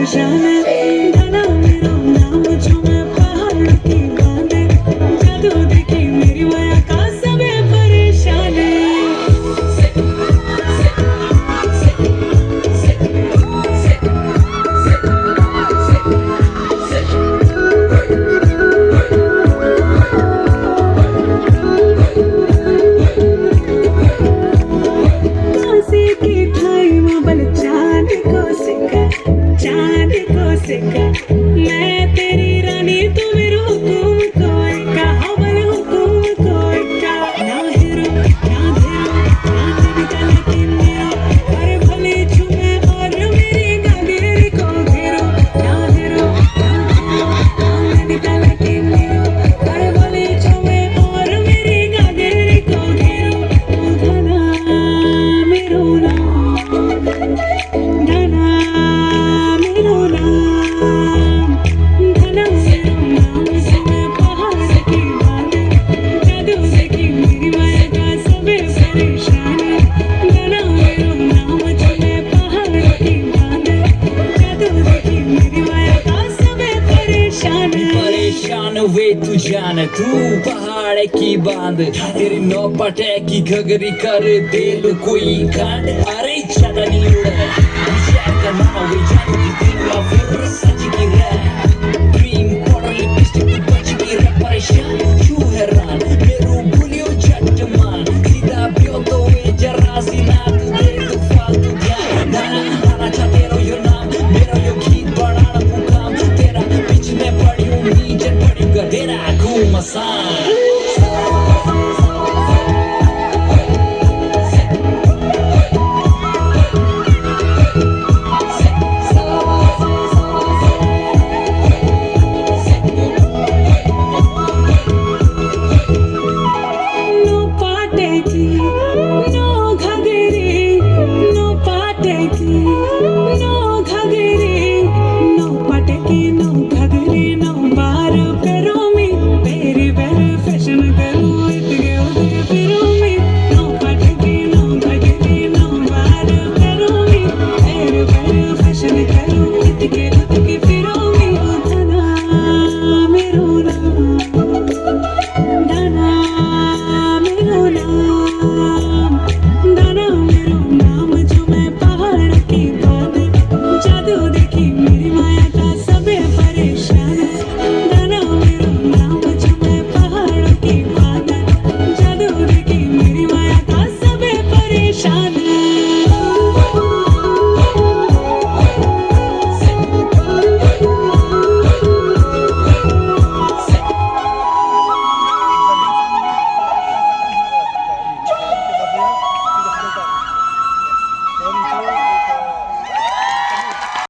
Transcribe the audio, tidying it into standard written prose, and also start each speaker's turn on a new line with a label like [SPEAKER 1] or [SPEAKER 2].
[SPEAKER 1] परेशान है धना मेरा नाम जो मैं पहाड़ की बांध जादू देखी मेरी माया का सब परेशान है काशी की खाई में बल चांद को सिखा मैं तेरी रानी तू मेरे हुकुम कोई का हवल हुकुम कोई का ना हेरो ना धेरो ना निकल के मेरो अरे भले छुए और मेरी गागेर को घेरो ना हेरो ना धेरो ना निकल के मेरो अरे भले छुए और मेरी गागेर को घेरो ओ धना मेरो नाम धना मेरो नाम धना मेरो नाम से मैं पहाड़ की बांध जादू देखी मेरी माया का सब परेशान है धना मेरो नाम जो मैं पहाड़ की बांध जादू देखी मेरी माया का सब परेशान है
[SPEAKER 2] परेशान वे तू जान तू पहाड़ की बांध तेरी नौपटे की घगरी कर दे लो कोई कांड अरे ज्यादा नहीं उड़े विचार करना वे